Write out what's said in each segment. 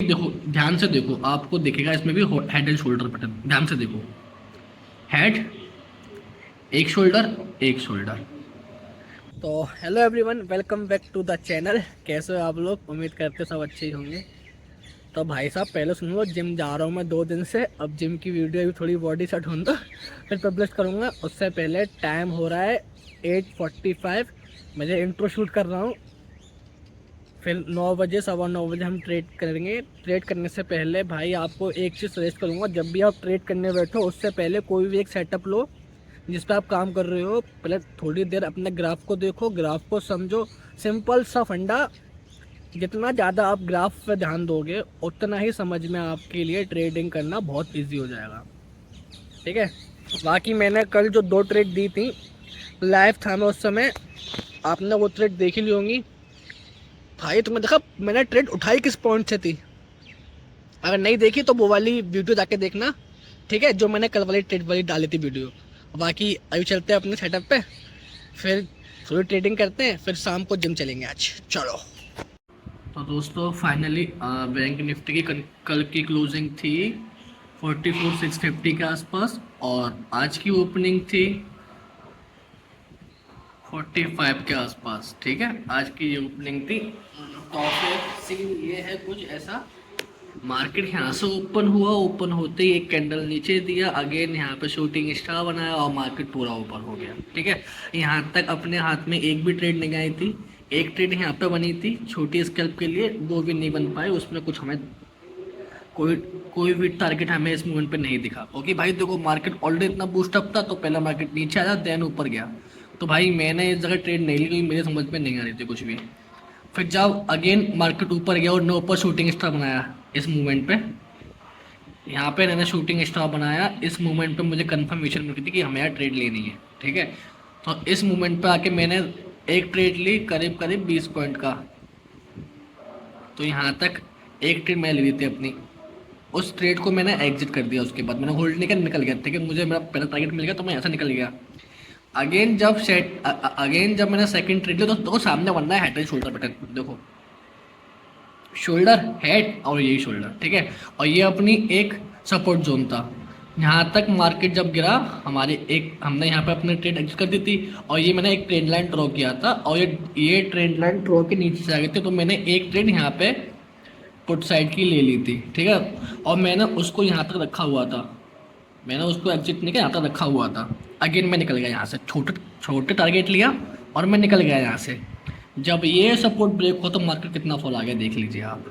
देखो, ध्यान से देखो, आपको दिखेगा इसमें भी हेड एंड शोल्डर पैटर्न। ध्यान से देखो, हेड, एक शोल्डर, एक शोल्डर। तो hello everyone, welcome back to the channel. कैसे हो आप लोग? उम्मीद करते सब अच्छे ही होंगे। तो भाई साहब पहले सुन लो, जिम जा रहा हूँ मैं 2 दिन से। अब जिम की वीडियो भी थोड़ी बॉडी सेट होने दो, फिर पब्लिश करूँगा। उससे पहले टाइम हो रहा है 8:45, मुझे इंट्रो शूट कर रहा हूँ। फिर 9 बजे, 9:15 हम ट्रेड करेंगे। ट्रेड करने से पहले भाई आपको एक चीज़ सजेस्ट करूँगा, जब भी आप ट्रेड करने बैठो उससे पहले कोई भी एक सेटअप लो जिस पे आप काम कर रहे हो। पहले थोड़ी देर अपने ग्राफ को देखो, ग्राफ को समझो। सिंपल सा फंडा, जितना ज़्यादा आप ग्राफ पे ध्यान दोगे उतना ही समझ में आपके लिए ट्रेडिंग करना बहुत इजी हो जाएगा। ठीक है। बाकी मैंने कल जो 2 ट्रेड दी थी, लाइव था मैं उस समय, आपने वो ट्रेड देख ही ली होंगी। भाई तुम्हें देखा मैंने ट्रेड उठाई किस पॉइंट से थी? अगर नहीं देखी तो वो वाली वीडियो जाके देखना। ठीक है, जो मैंने कल वाली ट्रेड वाली डाली थी वीडियो। बाकी अभी चलते हैं अपने सेटअप पे, फिर थोड़ी ट्रेडिंग करते हैं, फिर शाम को जिम चलेंगे आज। चलो। तो दोस्तों फाइनली बैंक निफ्टी की कल की क्लोजिंग थी 44,650 के आसपास, और आज की ओपनिंग थी 45 के आसपास। ठीक है, आज की ये ओपनिंग थी। तो फिर सीन ये है कुछ ऐसा, मार्केट यहाँ से ओपन हुआ, ओपन होते ही एक कैंडल नीचे दिया, अगेन यहाँ पे शूटिंग स्टार बनाया और मार्केट पूरा ऊपर हो गया। ठीक है, यहाँ तक अपने हाथ में एक भी ट्रेड नहीं आई थी। एक ट्रेड यहाँ पे बनी थी छोटी स्कैल्प के लिए, वो भी नहीं बन पाई। उसमें कुछ हमें कोई कोई भी टारगेट हमें इस मूवमेंट पे नहीं दिखा, क्योंकि भाई देखो मार्केट ऑलरेडी इतना बूस्टअप था, तो पहला मार्केट नीचे आया, देन ऊपर गया। तो भाई मैंने इस जगह ट्रेड नहीं ली क्योंकि मेरे समझ में नहीं आ रही थी कुछ भी। फिर जब अगेन मार्केट ऊपर गया और ने ऊपर शूटिंग स्टार बनाया इस मूवमेंट पे, यहाँ पे मैंने शूटिंग स्टार बनाया इस मूवमेंट पे, मुझे कंफर्मेशन मिल गई थी कि हमें यहाँ ट्रेड लेनी है। ठीक है, तो इस मूवमेंट पे आके मैंने एक ट्रेड ली करीब करीब 20 पॉइंट का। तो यहाँ तक एक ट्रेड मैं ली थी अपनी, उस ट्रेड को मैंने एग्जिट कर दिया। उसके बाद मैंने होल्ड नहीं कर, निकल गया। ठीक है, मुझे मेरा पहला टारगेट मिल गया तो मैं यहाँ से निकल गया। अगेन जब मैंने सेकंड ट्रेड लिया तो सामने बनना है हेड एंड शोल्डर पैटर्न। देखो, शोल्डर, हेड और यही शोल्डर। ठीक है, और ये अपनी एक सपोर्ट जोन था। यहाँ तक मार्केट जब गिरा, हमारे एक हमने यहाँ पे अपनी ट्रेड एग्जिट कर दी थी, और ये मैंने एक ट्रेंड लाइन ड्रॉ किया था, और ये ट्रेंड लाइन ड्रॉ के नीचे से आ गए थे, तो मैंने एक ट्रेड यहाँ पे पुट साइड की ले ली थी। ठीक है, और मैंने उसको यहाँ तक रखा हुआ था, मैंने उसको एग्जिट नहीं किया, यहाँ तक रखा हुआ था। अगेन मैं निकल गया यहाँ से, छोटे छोटे टारगेट लिया और मैं निकल गया यहाँ से। जब ये सपोर्ट ब्रेक हो तो मार्केट कितना फॉल आ गया देख लीजिए आप।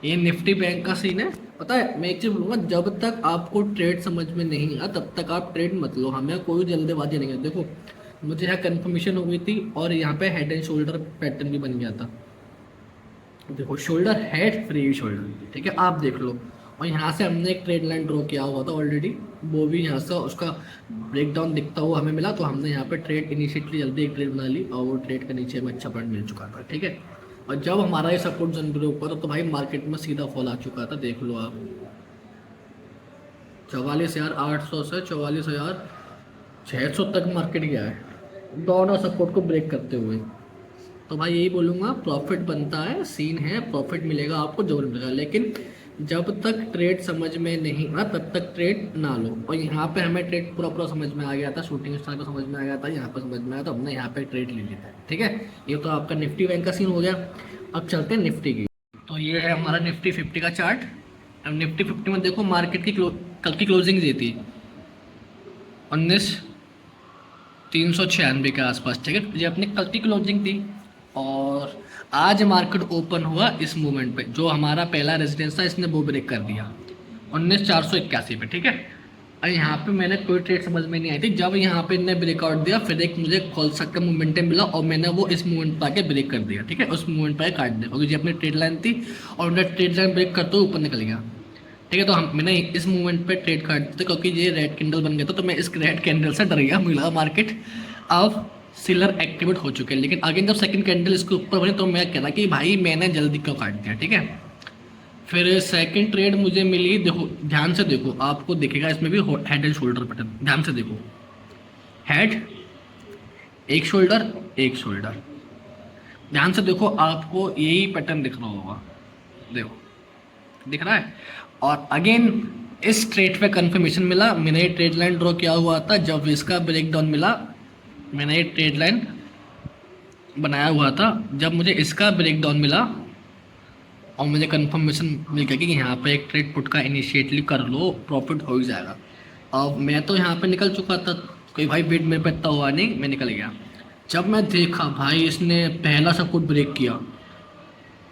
ये निफ्टी बैंक का सीन है। पता है, मैं एक चीज़ बोलूँगा, जब तक आपको ट्रेड समझ में नहीं आया तब तक आप ट्रेड मत लो। हमें कोई जल्दबाजी नहीं है। देखो मुझे यहाँ कन्फर्मेशन हो गई थी, और यहाँ पे हेड एंड शोल्डर पैटर्न भी बन गया था। देखो शोल्डर, हेड, फ्री शोल्डर। ठीक है, आप देख लो। और यहाँ से हमने एक ट्रेड लाइन ड्रॉ किया हुआ था ऑलरेडी, वो भी यहाँ से उसका ब्रेकडाउन दिखता हुआ हमें मिला, तो हमने यहाँ पे ट्रेड इनिशिएटली जल्दी एक ट्रेड बना ली, और वो ट्रेड के नीचे हमें अच्छा पॉइंट मिल चुका था। ठीक है, और जब हमारा ये सपोर्ट जोन ब्रेक हुआ तो भाई मार्केट में सीधा फॉल आ चुका था। देख लो आप, 44,800 से 44,600 तक मार्केट गया है दोनों सपोर्ट को ब्रेक करते हुए। तो भाई यही बोलूँगा, प्रॉफिट बनता है, सीन है, प्रॉफिट मिलेगा आपको, जरूर मिलेगा। लेकिन जब तक ट्रेड समझ में नहीं आ तब तक ट्रेड ना लो। और यहाँ पे हमें ट्रेड पूरा पूरा समझ में आ गया था, शूटिंग स्टार को समझ में आ गया था, यहाँ पे समझ में आया तो हमने यहाँ पे ट्रेड ले लिया था। ठीक है, ये तो आपका निफ्टी बैंक का सीन हो गया। अब चलते हैं निफ्टी की। तो ये है हमारा निफ्टी 50 का चार्ट। अब निफ्टी 50 में देखो मार्केट की कल की क्लोजिंग दी थी 19,396 के आसपास। ठीक है, ये अपनी कल की क्लोजिंग थी, और आज मार्केट ओपन हुआ इस मूवमेंट पे, जो हमारा पहला रेजिडेंस था इसने वो ब्रेक कर दिया 19,481 पे। ठीक है, और यहाँ पे मैंने कोई ट्रेड समझ में नहीं आई थी। जब यहाँ पे इन्हें ब्रेकआउट दिया, फिर एक मुझे कॉल का मोमेंटम मिला, और मैंने वो इस मूवमेंट पर आके ब्रेक कर दिया। ठीक है, उस मूवमेंट पर काट दिया, क्योंकि ये अपनी ट्रेड लाइन थी, और उन्हें ट्रेड लाइन ब्रेक करते हुए ऊपर निकल गया। ठीक है, तो मैंने इस मूवमेंट पे ट्रेड काट दिया, क्योंकि ये रेड कैंडल बन गया था, तो मैं इस रेड कैंडल से डर गया। मुझे लगा मार्केट अब सेलर एक्टिवेट हो चुके हैं। लेकिन अगेन जब सेकंड कैंडल इसके ऊपर बनी तो मैं कह रहा कि भाई मैंने जल्दी क्यों काट दिया। ठीक है, फिर सेकंड ट्रेड मुझे मिली। देखो ध्यान से देखो, आपको दिखेगा इसमें भी हेड एंड शोल्डर पैटर्न। ध्यान से देखो, हेड, एक शोल्डर, एक शोल्डर। ध्यान से देखो, आपको यही पैटर्न दिख रहा होगा। देखो दिख रहा है। और अगेन इस ट्रेड पे कंफर्मेशन मिला, मैंने ये ट्रेड लाइन ड्रॉ किया हुआ था, जब इसका ब्रेक डाउन मिला मैंने ये ट्रेड लाइन बनाया हुआ था, जब मुझे इसका ब्रेक डाउन मिला और मुझे कंफर्मेशन मिल गया कि यहाँ पे एक ट्रेड पुट का इनिशिएटली कर लो, प्रॉफिट हो ही जाएगा। अब मैं तो यहाँ पे निकल चुका था, कोई भाई बिड मेरे पे इतना हुआ नहीं, मैं निकल गया। जब मैं देखा भाई इसने पहला सपोर्ट ब्रेक किया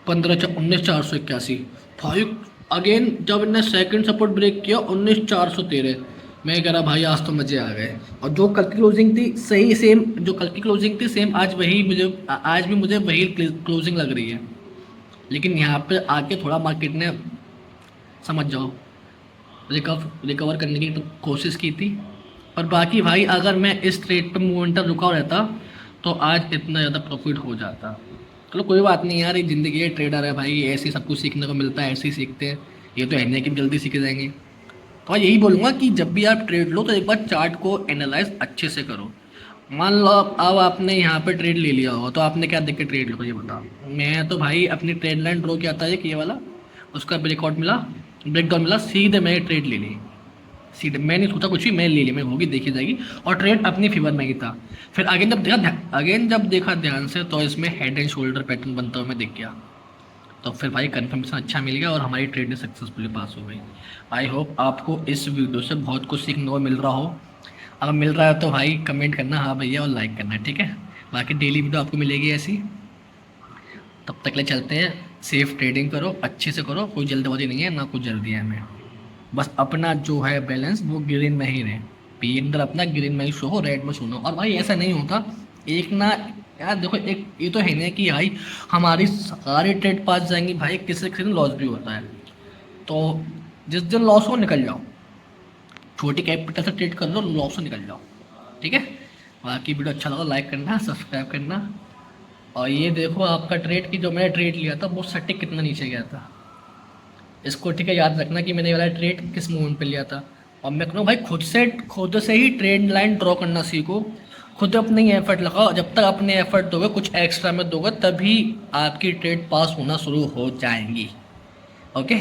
19,481 भाई, अगेन जब इन्हें सेकंड सपोर्ट ब्रेक किया 19,413, मैं कह रहा भाई आज तो मज़े आ गए। और जो कल की क्लोजिंग थी सही सेम, जो कल की क्लोजिंग थी सेम आज वही मुझे, आज भी मुझे वही क्लोजिंग लग रही है। लेकिन यहाँ पे आके थोड़ा मार्केट ने समझ जाओ रिकवर करने की तो कोशिश की थी। और बाकी भाई अगर मैं इस ट्रेड पे मोमेंटम रुका रहता तो आज इतना ज़्यादा प्रॉफिट हो जाता। चलो कोई बात नहीं यार, ये ज़िंदगी है, ट्रेडर है भाई, ऐसे ही सब कुछ सीखने को मिलता है, ऐसे ही सीखते हैं। ये तो है नहीं कि जल्दी सीख जाएंगे। तो मैं यही बोलूँगा कि जब भी आप ट्रेड लो तो एक बार चार्ट को एनालाइज अच्छे से करो। मान लो अब आपने यहाँ पे ट्रेड ले लिया होगा तो आपने क्या देख के ट्रेड लो ये बताओ। मैं तो भाई अपनी ट्रेड लाइन ड्रॉ किया था ये वाला, उसका ब्रेकआउट मिला, ब्रेकडाउन मिला, सीधे मैं ट्रेड ले ली। सीधे मैं नहीं सोचा कुछ भी, मैं ले ली, मैं होगी देखी जाएगी, और ट्रेड अपनी फेवर में ही था। फिर अगेन जब देखा ध्यान से तो इसमें हेड एंड शोल्डर पैटर्न बनता हुआ मैं दिख गया। तो फिर भाई कंफर्मेशन अच्छा मिल गया और हमारी ट्रेड सक्सेसफुली पास हो गई। आई होप आपको इस वीडियो से बहुत कुछ सीखने को मिल रहा हो। अगर मिल रहा है तो भाई कमेंट करना हाँ भैया और लाइक करना, ठीक है। बाकी डेली वीडियो आपको मिलेगी ऐसी। तब तक ले चलते हैं, सेफ ट्रेडिंग करो, अच्छे से करो, कोई जल्दबाजी नहीं है ना कुछ जल्दी है हमें। बस अपना जो है बैलेंस वो ग्रीन में ही रहे, पी अंदर अपना ग्रीन में ही शो हो, रेड में सुनो। और भाई ऐसा नहीं होता एक ना यार, देखो एक ये तो है नहीं कि भाई हमारी सारी ट्रेड पास जाएंगी, भाई किसी किसी दिन लॉस भी होता है। तो जिस दिन लॉस हो निकल जाओ, छोटी कैपिटल से ट्रेड कर लो, लॉस से निकल जाओ, ठीक है। बाकी वीडियो अच्छा लगा लाइक करना, सब्सक्राइब करना। और ये देखो आपका ट्रेड की जो मैंने ट्रेड लिया था वो सटीक कितना नीचे गया था, इसको ठीक है याद रखना कि मैंने ये वाला ट्रेड किस मूवमेंट पे लिया था। और मैं कहूँ भाई खुद से ही ट्रेड लाइन ड्रॉ करना सीखो, खुद अपने ही एफर्ट लगाओ। जब तक अपने एफर्ट दोगे, कुछ एक्स्ट्रा में दोगे, तभी आपकी ट्रेड पास होना शुरू हो जाएंगी। ओके,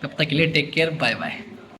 तब तक के लिए टेक केयर, बाय बाय।